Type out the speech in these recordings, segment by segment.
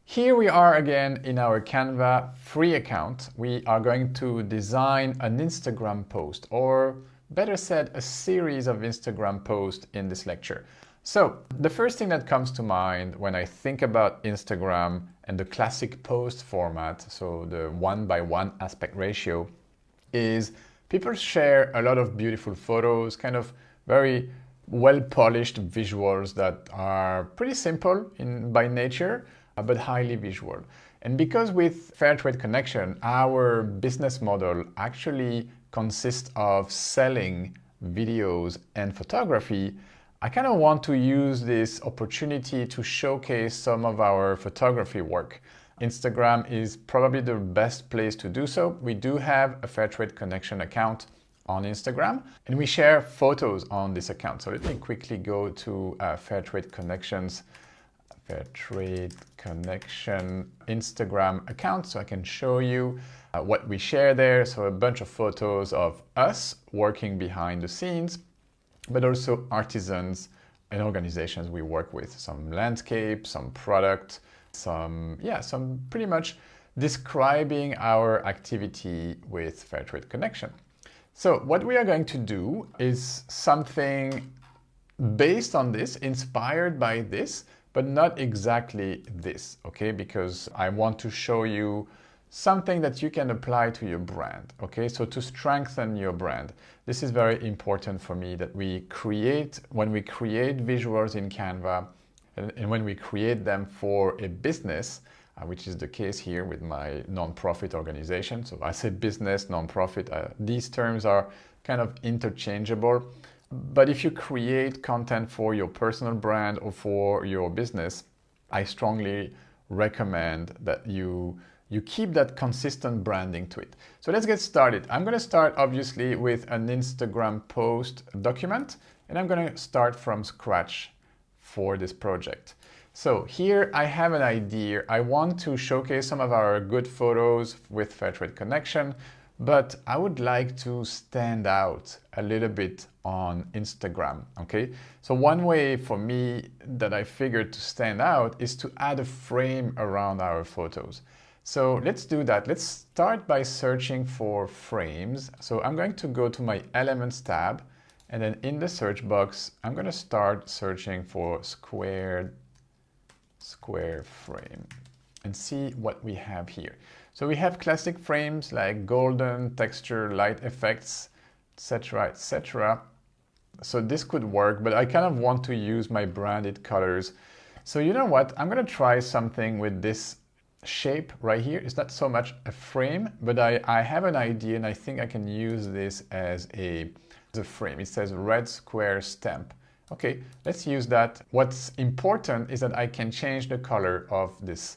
Here we are again in our Canva free account. We are going to design an Instagram post, or better said, a series of Instagram posts in this lecture. So the first thing that comes to mind when I think about Instagram and the classic post format, so the 1:1 aspect ratio, is people share a lot of beautiful photos, kind of very well-polished visuals that are pretty simple by nature, but highly visual. And because with Fairtrade Connection, our business model actually consists of selling videos and photography, I kind of want to use this opportunity to showcase some of our photography work. Instagram is probably the best place to do so. We do have a Fairtrade Connection account on Instagram, and we share photos on this account. So let me quickly go to Fairtrade Connection Instagram account so I can show you what we share there. So a bunch of photos of us working behind the scenes, but also artisans and organizations we work with. Some landscape, some product, some pretty much describing our activity with Fairtrade Connection. So what we are going to do is something based on this, inspired by this, but not exactly this, okay? Because I want to show you something that you can apply to your brand, okay? So to strengthen your brand, this is very important for me that when we create visuals in Canva, and when we create them for a business, which is the case here with my nonprofit organization. So I say business, nonprofit, these terms are kind of interchangeable. But if you create content for your personal brand or for your business, I strongly recommend that you keep that consistent branding to it. So let's get started. I'm going to start obviously with an Instagram post document, and I'm going to start from scratch for this project. So here I have an idea. I want to showcase some of our good photos with Fairtrade Connection, but I would like to stand out a little bit on Instagram, okay? So one way for me that I figured to stand out is to add a frame around our photos. So let's do that. Let's start by searching for frames. So I'm going to go to my Elements tab, and then in the search box, I'm going to start searching for square frame and see what we have here. So we have classic frames like golden, texture, light effects, etc., etc. So this could work, but I kind of want to use my branded colors. So you know what? I'm going to try something with this shape right here. It's not so much a frame, but I have an idea, and I think I can use this as a frame. It says red square stamp. Okay, let's use that. What's important is that I can change the color of this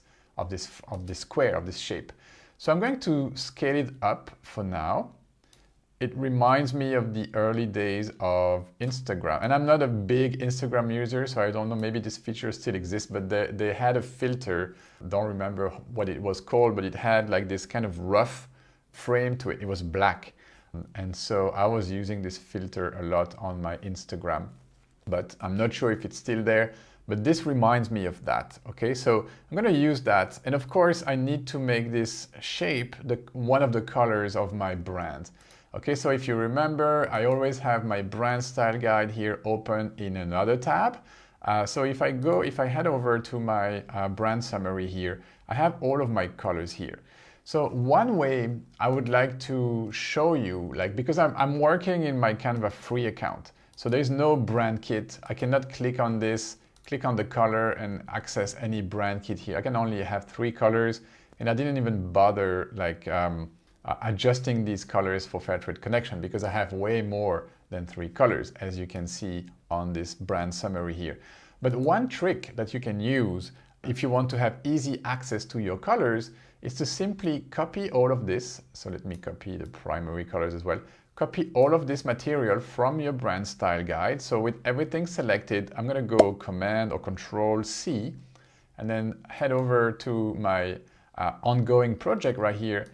square, of this shape. So I'm going to scale it up for now. It reminds me of the early days of Instagram. And I'm not a big Instagram user, so I don't know, maybe this feature still exists, but they had a filter. Don't remember what it was called, but it had like this kind of rough frame to it. It was black. And so I was using this filter a lot on my Instagram, but I'm not sure if it's still there. But this reminds me of that, okay? So I'm going to use that. And of course, I need to make this shape one of the colors of my brand. Okay, so if you remember, I always have my brand style guide here open in another tab. So if I head over to my brand summary here, I have all of my colors here. So one way I would like to show you, like, because I'm working in my Canva free account, so there's no brand kit. I cannot click on this, click on the color and access any brand kit here. I can only have 3 colors, and I didn't even bother like adjusting these colors for Fairtrade Connection because I have way more than 3 colors, as you can see on this brand summary here. But one trick that you can use if you want to have easy access to your colors is to simply copy all of this. So let me copy the primary colors as well. Copy all of this material from your brand style guide. So with everything selected, I'm going to go Command or Control C, and then head over to my ongoing project right here,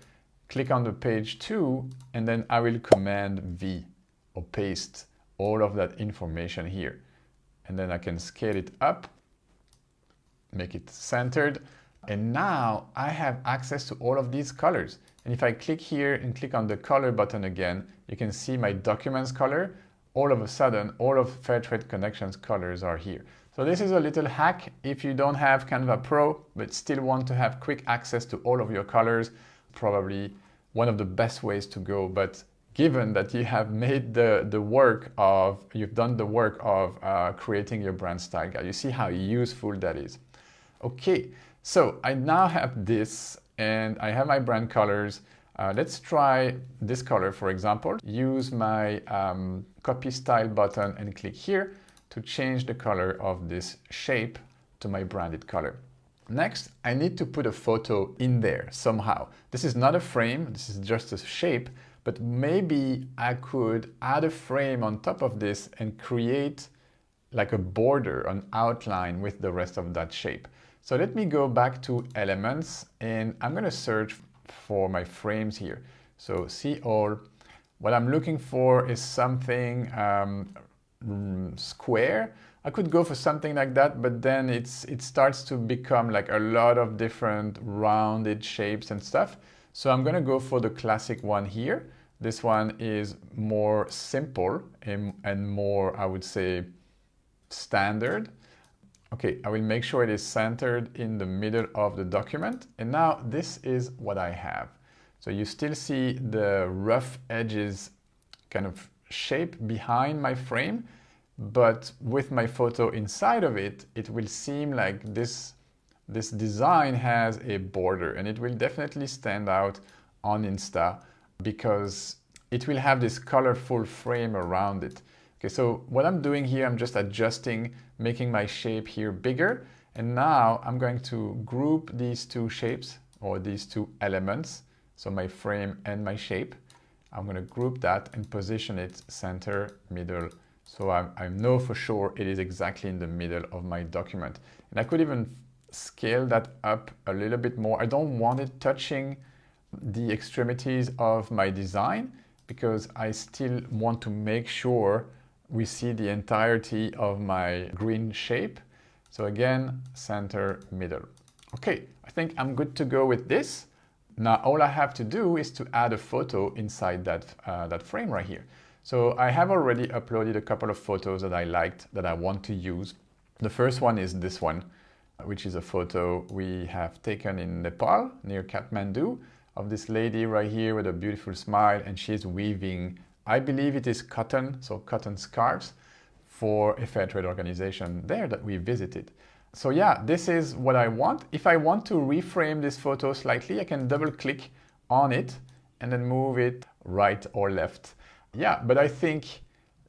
click on the page 2, and then I will Command V or paste all of that information here. and then I can scale it up, make it centered. And now I have access to all of these colors. And if I click here and click on the color button again, you can see my documents color. All of a sudden, all of Fairtrade Connections colors are here. So this is a little hack if you don't have Canva Pro, but still want to have quick access to all of your colors. Probably one of the best ways to go. But given that you have made you've done the work of creating your brand style guide, you see how useful that is. Okay, so I now have this and I have my brand colors. Let's try this color, for example. Use my copy style button and click here to change the color of this shape to my branded color. Next, I need to put a photo in there somehow. This is not a frame, this is just a shape, but maybe I could add a frame on top of this and create like a border, an outline with the rest of that shape. So let me go back to elements and I'm going to search for my frames here. So see all. What I'm looking for is something square. I could go for something like that, but then it starts to become like a lot of different rounded shapes and stuff. So I'm going to go for the classic one here. This one is more simple and more, I would say, standard. Okay, I will make sure it is centered in the middle of the document. And now this is what I have. So you still see the rough edges kind of shape behind my frame, but with my photo inside of it, it will seem like this design has a border, and it will definitely stand out on Insta because it will have this colorful frame around it. Okay, so what I'm doing here, I'm just adjusting, making my shape here bigger. And now I'm going to group these two shapes or these two elements. So my frame and my shape. I'm going to group that and position it center, middle. So I know for sure it is exactly in the middle of my document. And I could even scale that up a little bit more. I don't want it touching the extremities of my design because I still want to make sure we see the entirety of my green shape. So again, center, middle. Okay, I think I'm good to go with this. Now all I have to do is to add a photo inside that frame right here. So I have already uploaded a couple of photos that I liked that I want to use. The first one is this one, which is a photo we have taken in Nepal near Kathmandu of this lady right here with a beautiful smile, and she's weaving, I believe it is cotton, so cotton scarves for a fair trade organization there that we visited. So yeah, this is what I want. If I want to reframe this photo slightly, I can double click on it and then move it right or left. Yeah, but I think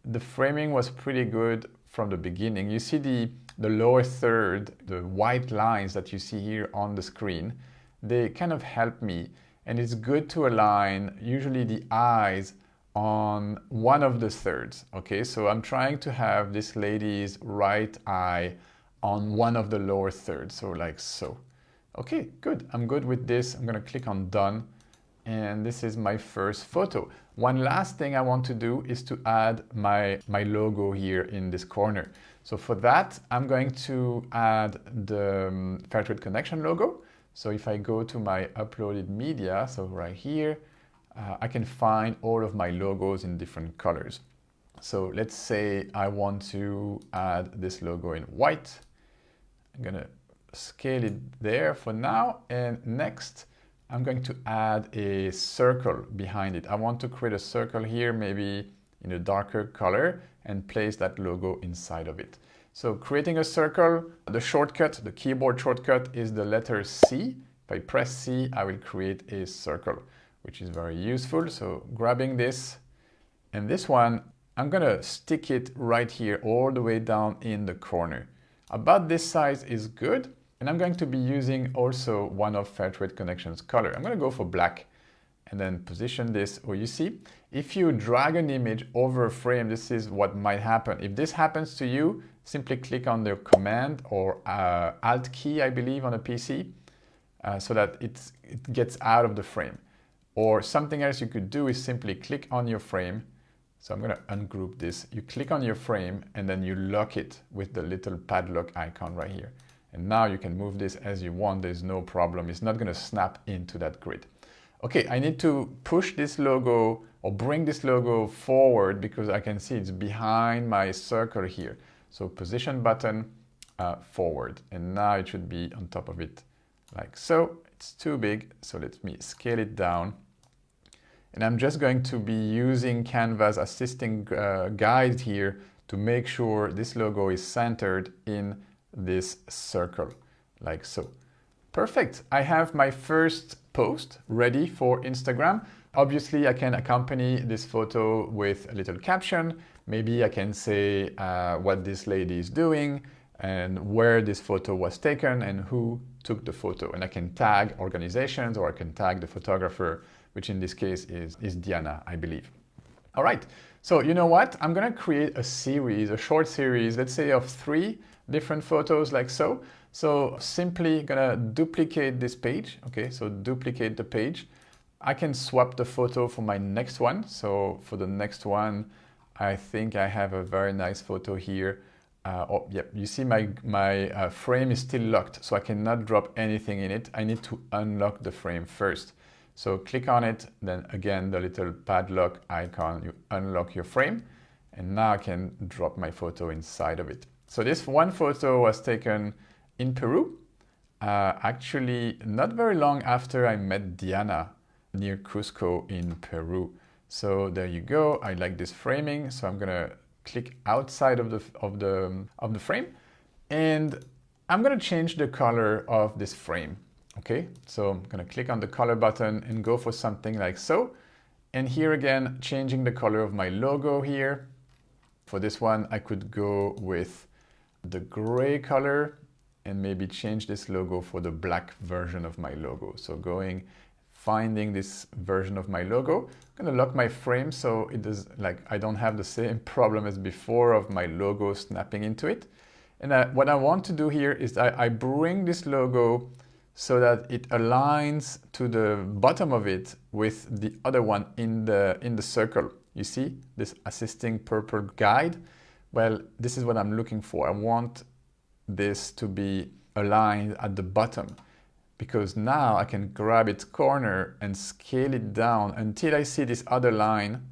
the framing was pretty good from the beginning. You see the lower third, the white lines that you see here on the screen, they kind of help me. And it's good to align usually the eyes on one of the thirds. Okay, so I'm trying to have this lady's right eye on one of the lower thirds, so like so. Okay, good. I'm good with this. I'm going to click on done. And this is my first photo. One last thing I want to do is to add my logo here in this corner. So for that, I'm going to add the Fairtrade Connection logo. So if I go to my uploaded media, so right here, I can find all of my logos in different colors. So let's say I want to add this logo in white. I'm going to scale it there for now. And next, I'm going to add a circle behind it. I want to create a circle here, maybe in a darker color, and place that logo inside of it. So creating a circle, the shortcut, the keyboard shortcut is the letter C. If I press C, I will create a circle, which is very useful. So grabbing this and this one, I'm going to stick it right here all the way down in the corner. About this size is good. And I'm going to be using also one of Fairtrade Connections color. I'm going to go for black and then position this. Or you see, if you drag an image over a frame, this is what might happen. If this happens to you, simply click on the Command or Alt key, I believe, on a PC, so that it gets out of the frame. Or something else you could do is simply click on your frame So I'm going to ungroup this. You click on your frame and then you lock it with the little padlock icon right here. And now you can move this as you want. There's no problem. It's not going to snap into that grid. Okay, I need to push this logo or bring this logo forward because I can see it's behind my circle here. So position button, forward. And now it should be on top of it like so. It's too big, so let me scale it down. And I'm just going to be using Canva's assisting guide here to make sure this logo is centered in this circle, like so. Perfect. I have my first post ready for Instagram. Obviously, I can accompany this photo with a little caption. Maybe I can say what this lady is doing and where this photo was taken and who took the photo. And I can tag organizations or I can tag the photographer, which in this case is Diana, I believe. All right, so you know what? I'm gonna create a series, a short series, let's say of 3 different photos like so. So simply gonna duplicate this page. Okay, so duplicate the page. I can swap the photo for my next one. So for the next one, I think I have a very nice photo here. You see my frame is still locked, so I cannot drop anything in it. I need to unlock the frame first. So click on it, then again, the little padlock icon, you unlock your frame, and now I can drop my photo inside of it. So this one photo was taken in Peru, actually not very long after I met Diana near Cusco in Peru. So there you go. I like this framing, so I'm gonna click outside of the frame, and I'm gonna change the color of this frame. Okay, so I'm gonna click on the color button and go for something like so. And here again, changing the color of my logo here. For this one, I could go with the gray color and maybe change this logo for the black version of my logo. So finding this version of my logo, I'm gonna lock my frame so it does, like, I don't have the same problem as before of my logo snapping into it. And what I want to do here is I bring this logo so that it aligns to the bottom of it with the other one in the circle. You see this assisting purple guide? Well, this is what I'm looking for. I want this to be aligned at the bottom because now I can grab its corner and scale it down until I see this other line,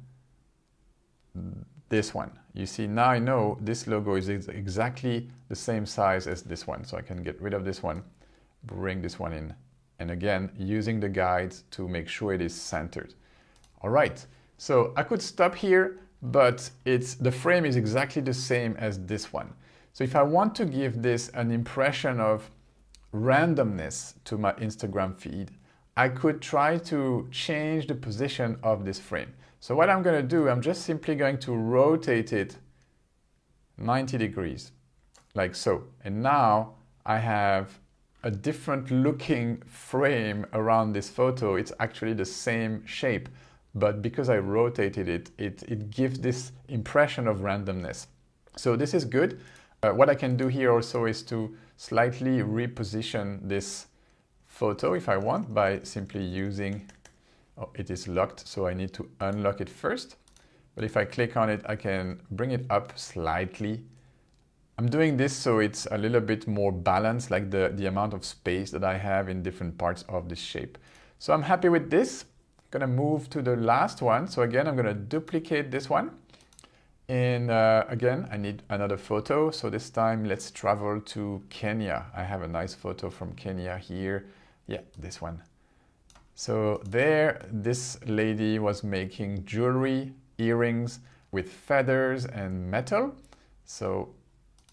this one. You see, now I know this logo is exactly the same size as this one. So I can get rid of this one, bring this one in, and again, using the guides to make sure it is centered. All right, so I could stop here, but the frame is exactly the same as this one. So if I want to give this an impression of randomness to my Instagram feed, I could try to change the position of this frame. So what I'm going to do, I'm just simply going to rotate it 90 degrees, like so. And now I have a different looking frame around this photo. It's actually the same shape, but because I rotated it, it gives this impression of randomness. So this is good. What I can do here also is to slightly reposition this photo if I want by simply using, it is locked, so I need to unlock it first. But if I click on it, I can bring it up slightly. I'm doing this so it's a little bit more balanced, like the amount of space that I have in different parts of this shape. So I'm happy with this. I'm gonna move to the last one. So again, I'm gonna duplicate this one. And again, I need another photo. So this time, let's travel to Kenya. I have a nice photo from Kenya here. Yeah, this one. So there, this lady was making jewelry, earrings with feathers and metal. So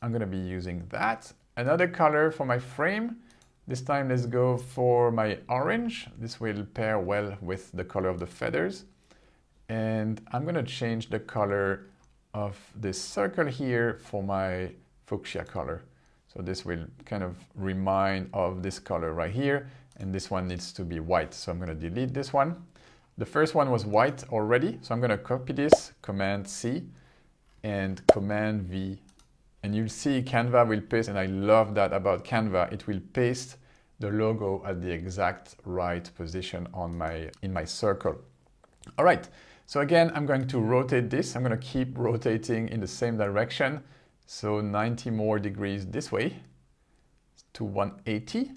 I'm gonna be using that. Another color for my frame. This time, let's go for my orange. This will pair well with the color of the feathers. And I'm gonna change the color of this circle here for my fuchsia color. So this will kind of remind of this color right here. And this one needs to be white. So I'm gonna delete this one. The first one was white already. So I'm gonna copy this, Command C and Command V. And you'll see Canva will paste, and I love that about Canva. It will paste the logo at the exact right position in my circle. All right, So again, I'm going to rotate this. I'm going to keep rotating in the same direction. So 90 more degrees this way to 180.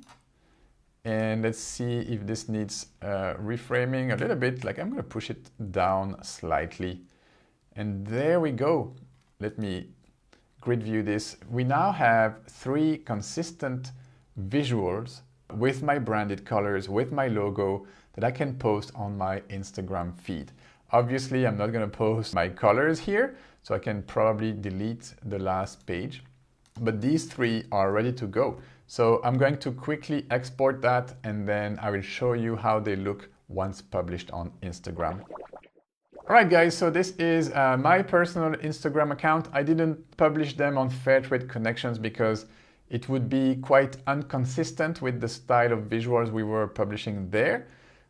And let's see if this needs reframing a little bit. Like I'm going to push it down slightly. And there we go. Let me grid view this. We now have 3 consistent visuals with my branded colors, with my logo that I can post on my Instagram feed. Obviously, I'm not going to post my colors here, so I can probably delete the last page. But these 3 are ready to go. So I'm going to quickly export that, and then I will show you how they look once published on Instagram. All right, guys, so this is my personal Instagram account. I didn't publish them on Fairtrade Connections because it would be quite inconsistent with the style of visuals we were publishing there.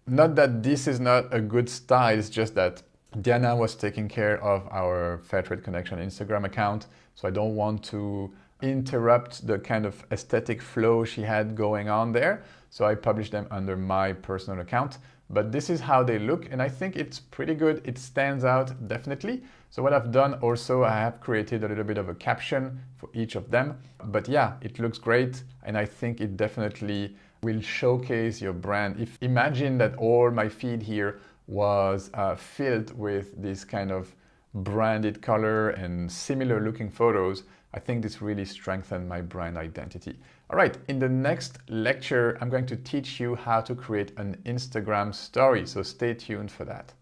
Not that this is not a good style, it's just that Diana was taking care of our Fairtrade Connection Instagram account, so I don't want to interrupt the kind of aesthetic flow she had going on there. So I published them under my personal account. But this is how they look, and I think it's pretty good. It stands out definitely. So what I've done also, I have created a little bit of a caption for each of them. But yeah, it looks great, and I think it definitely will showcase your brand. If imagine that all my feed here was filled with this kind of branded color and similar looking photos, I think this really strengthened my brand identity. All right, in the next lecture, I'm going to teach you how to create an Instagram story, so stay tuned for that.